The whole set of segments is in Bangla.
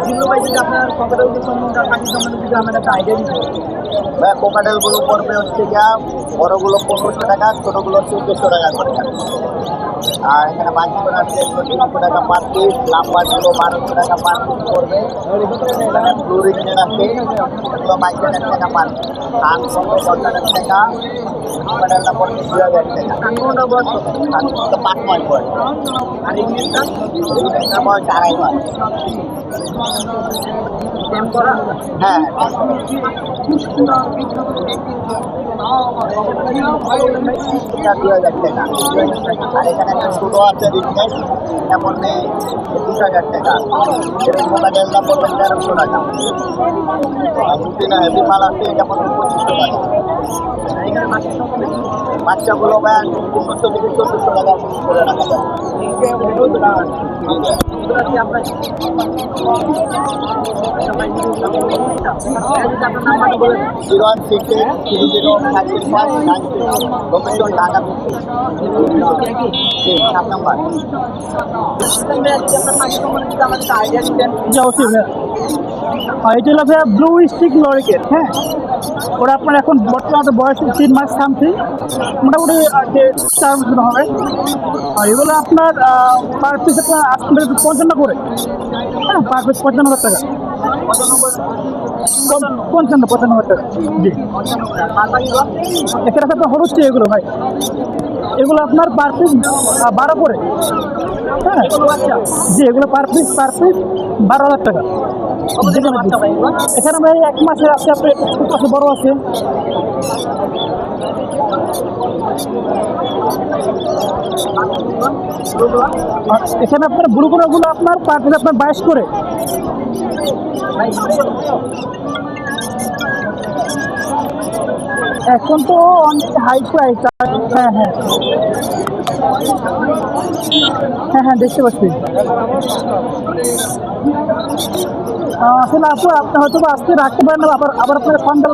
জিরো ভাই যদি আপনার কম্পিউটার সম্বন্ধে পাখি সম্বন্ধে যদি আমার একটা আইডিয়া দিতে। ভাই কোকাটেলগুলো পড়বে হচ্ছে গিয়া বড়গুলো 1500 টাকা, ছোটগুলো 1400 টাকা করে। আর এখানে বাকিগুলো আছে এগুলো 300 টাকা পার পিস, লাম্বারগুলো 1200 টাকা পার পিস পড়বে। এখানে ব্লু রিংয়ের আছে, এগুলো 22,000 টাকা পার পিস। ধান পড়বে 10,000 টাকা, কোকাটেলটা পড়বে 2,000 টাকা। কোনটা বয়স কত? ধান তো 5 মাস পড়ে, আর ইংলিশটা রিংয়েরটা বয়স 2.5 মাস। সেম করা। হ্যাঁ, এটা 2,000 টাকা। আর এখানে একটা ছোট আছে রিংনেট, এটা পড়বে 21,000 টাকা। এর কোকাটেলটা পড়বে 1,300 টাকা। আর রুটিন হেভি মাল আছে, এটা পড়বে 2,500 টাকা। এখানে মাছের সম্বন্ধে বাচ্চাগুলো ব্যাগ 300 থেকে 400 টাকা করে রাখা যায়। এগুলো কি আপনার আপনার নাম্বারটা বলে দেন। 0168303596 লোকেশন ঢাকা জি 7 নাম্বার। আপনার পাখি সম্বন্ধে যদি আমাদের আইডিয়া দিতেন। জি অবশ্যই ভাইয়া। এটা হলো ভাইয়া ব্লু স্টিক লরিকেট, হ্যাঁ। ওরা আপনার এখন বর্তমানে বয়স 3 মাস সামথিং, মোটামুটি 4 বছর হবে। আর এগুলো আপনার পার পিস আপনার 55 করে, হ্যাঁ, পার পিস 55,000 টাকা। 55 টাকা, জি। এখানে আপনার হচ্ছে এগুলো ভাই, এগুলো আপনার পার পিস 12 করে, হ্যাঁ। জি, এগুলো পার পিস 12,000 টাকা। এখানে ভাই 1 মাসের আছে, আপনার ছোট আছে, বড় আছে। আর এখানে আপনার ব্লুগুলো আপনার পার পিস আপনার 22 করে। এখন তো অনেক হাই প্রাইস। হ্যাঁ হ্যাঁ হ্যাঁ হ্যাঁ, দেখতে পাচ্ছি। আসলে আপু আপনি হয়তো আজকে রাখতে পারেন না, আবার আবার আপনাকে ফোন দেবো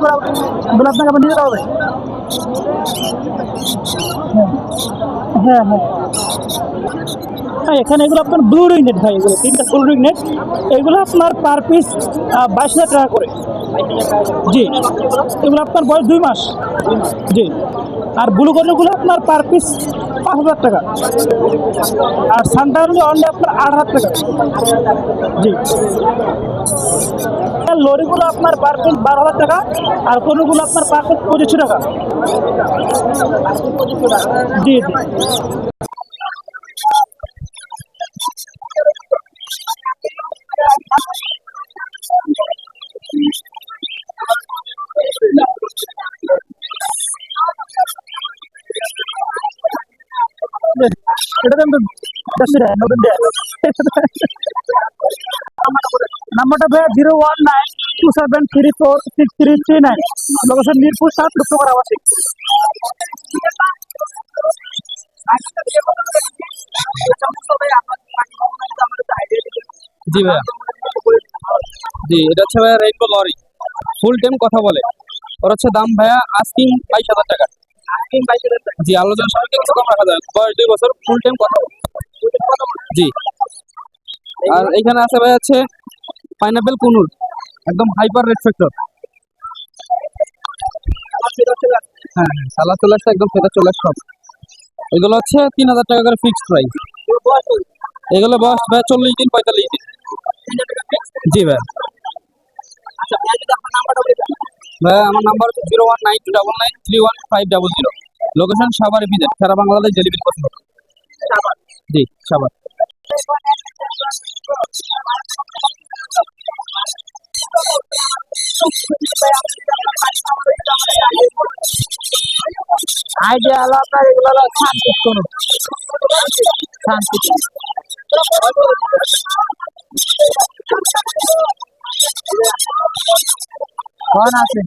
বলে আপনাকে আবার নিতে হবে। হ্যাঁ হ্যাঁ হ্যাঁ, এখানে এগুলো আপনার ব্লু রিং নেট ভাই, এগুলো 3টা ব্লু রিং নেট, এগুলো আপনার পার পিস 22,000 টাকা করে। জি, এগুলো আপনার বয়স 2 মাস। জি, আর ব্লু কর্নগুলো আপনার পার পিস 5,000 টাকা। আর সানটাউনলি অনলি আপনার 8,000 টাকা। জি, লরিগুলো আপনার পার পিস 12,000 টাকা, আর কোনোগুলো আপনার পার পিস 2500 টাকা। জি জি। এটা তো নাম্বারটা ভাইয়া 01927346339, লোকেশন মিরপুর 7, রূপনগর আবাসিক। জি ভাইয়া, জি এটা হচ্ছে ভাইয়া রেইনবো লরি, ফুল টাইম কথা বলে। ওর হচ্ছে দাম ভাইয়া আস্কিং 22,000 টাকা। জি, আলোচনা সাপেক্ষে কিছু কম রাখা যায়। বয়স 2 বছর, ফুল টাইম কথা বলে। জি, আর এখানে আছে ভাই হচ্ছে পাইনাপেল কুনুর, একদম হাইপার রেড ফ্যাক্টর। হ্যাঁ, সালাদ চলে আসছে, একদম ফেরত চলে আসছে। এগুলো হচ্ছে 3,000 টাকা করে ফিক্সড প্রাইস। এগুলো বয়স ভাই 40 দিন 45 দিন। জি ভাই। ভাই আমার নাম্বার হচ্ছে 01929931500। লোকেশন সাভারে বিদেশ, সারা বাংলাদেশ ডেলিভারি করতে হবে। জি, সাভার। আইডিয়া হলো আপনার এগুলো হলো শান্তি কোনো শান্তি। কখন আছে?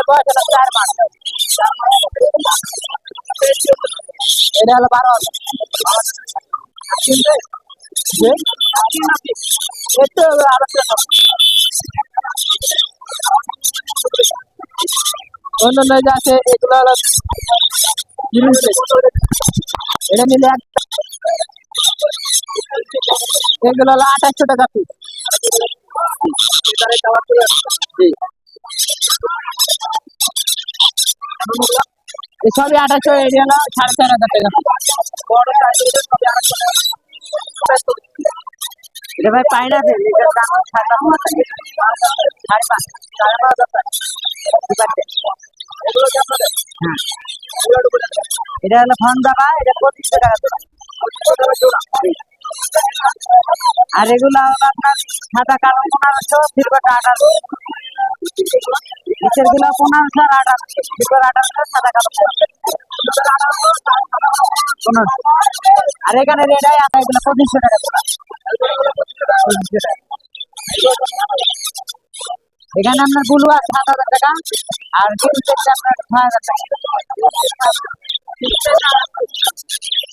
বয়স হলো 4 মাস। এটা হলো 12,000। একটু আলোচনা অন্য যে আছে এগুলো হলো এটা নিলে এগুলো হলো 2800 টাকা পিস। জি, এই সবই 2800, এরিয়া হলো 4500 টাকা। এটা ভাই পাইনাপেল, এটার দাম 5,500 টাকা। 5,500 হ্যাঁ, এটা হলো ফন্দাবা, এটা 2500 টাকা জোড়া। আর এগুলো হলো আপনার সাদা কালো 1500, সিলভার 1800। নিচের গুলো 1500 আর 1800, সিলভার 1800, সাদা কালো 1500। আর এখানে রেডাই আছে, এগুলো 2500 টাকা জোড়া। 2500 টাকা। এখানে আপনার ব্লু আছে 7,000 টাকা, আর গ্রিন দেখতে আপনার 6,000 টাকা।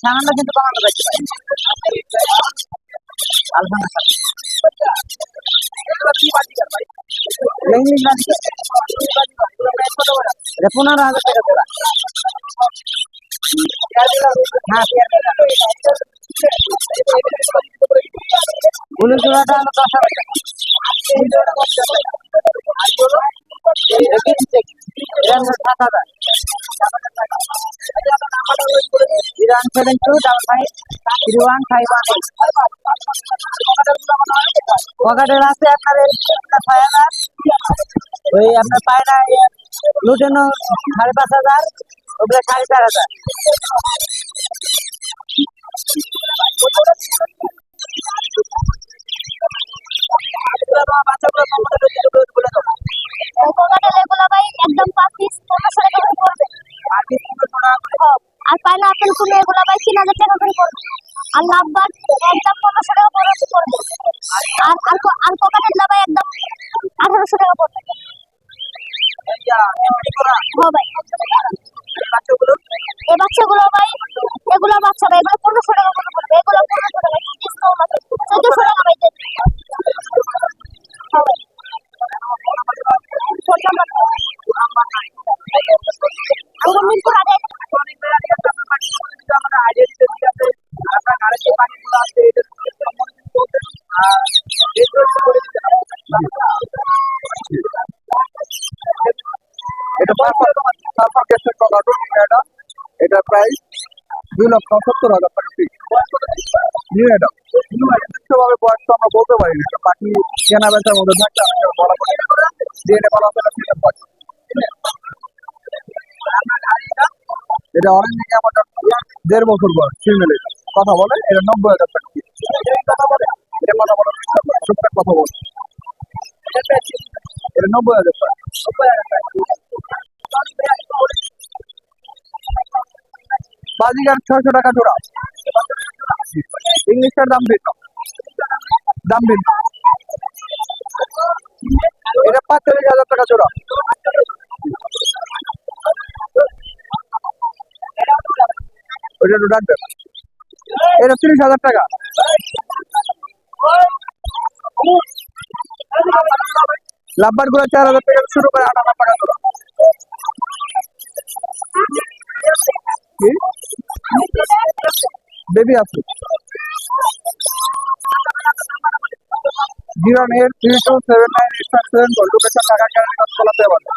সামান্য কিন্তু কমানো যাচ্ছে এটা 15,000 টাকা জোড়া। ব্লু জোড়াটা হলো 10,000 টাকা। এটা হলো 7,000। 07255315118। পকেটের আছে আপনার 6,000। ওই আপনার পায়রা লুটেনো 5,500, ওগুলো 4,500। কোকাটেল এগুলো ভাই একদম 5 পিস 1500 টাকা করে পড়বে। আর পাইনাপেল কুলে এগুলো ভাই 3,000 টাকা করে পড়বে। আর লাভবার্ড একদম 1500 টাকা পড়বে। আর আর কোকাটেল ভাই একদম 1800 টাকা পড়বে। হ্যাঁ ভাই, এই বাচ্চাগুলো ভাই, এগুলো বাচ্চা ভাই, এগুলো 1500 টাকা করে পড়বে। এগুলো 1500 টাকা ডিসকাউন্ট আছে, 1400 টাকা ভাই দেন। হ্যাঁ ভাই, আমরা মিরপুর আগে এটা প্রাইস 2,70,000 টাকা পিস। নিউ অ্যাডাম নির্দিষ্টভাবে বয়স তো আমরা বলতে পারি না, এটা পাখি কেনা বেচার মধ্যে থাকলে আমাদের বলা পড়ে ডিএনএ বলা হচ্ছে না পাখি। এটা অরেঞ্জ দিকে আমাদের 1.5 বছর বয়স, ফিমেল। এটা কথা বলে, এটা 90,000 টাকা পিস। কথা বলে, এটা কথা বলে, টুকটাক কথা বলে, এটা 90,000 টাকা। বাজিগার 600 টাকা জোড়া। ইংলিশটার দাম ভিন্ন, দাম ভিন্ন। এটা 45,000 টাকা জোড়া। ওইটা একটু ডাকবে, এটা 30,000 টাকা। লাভবার গুলো 4,000 টাকা শুরু করে 8,000 টাকা জোড়া। বেবি আছে 09832798574, লোকেশন ঢাকা ক্যারানীগঞ্জ খোলাতে পারে।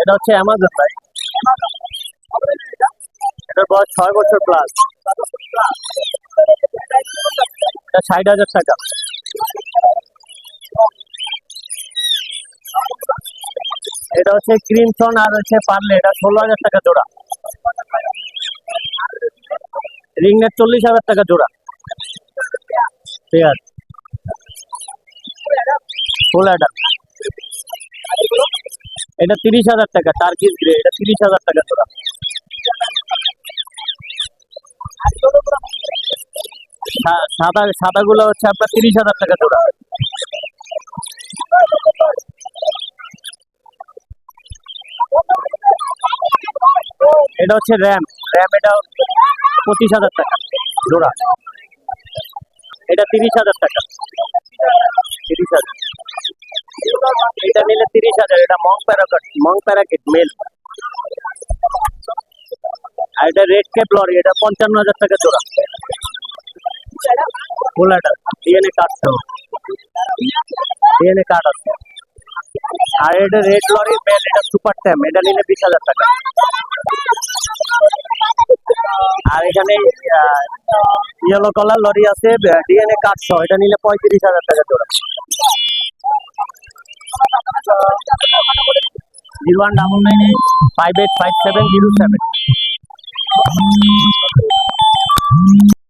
এটা হচ্ছে অ্যামাজন ভাই, এটার বয়স 6 বছর প্লাস। এটা 60,000 টাকা। এটা হচ্ছে ক্রিমসন আর হচ্ছে পার্লে, এটা 16,000 টাকা জোড়া। রিংনেট 40,000 টাকা জোড়া। ঠিক আছে, ফুল অ্যাডার এটা 30,000 টাকা। টার্কিশ গ্রে এটা 30,000 টাকা জোড়া। সাদা গুলো হচ্ছে আপনার 30,000 টাকা জোড়া। এটা হচ্ছে র্যাম এটা 25,000 টাকা জোড়া। এটা 30,000 টাকা। 30,000 এটা নিলে 30,000। এটা মং প্যারাকেট মেল। আর এটা রেড ক্যাপ লরি, এটা 55,000 টাকা জোড়া। ফুল অ্যাডার ডিএনএ কার্ড সহ, ডিএনএ কার্ড আছে। আর এটা রেড লরি মেল, এটা সুপার ট্যাম, এটা নিলে 20,000 টাকা। আর এখানে ইয়েলো কালার লরি আছে ডিএনএ কার্ড সহ, এটা নিলে 35,000 টাকা জোড়া। 019985857007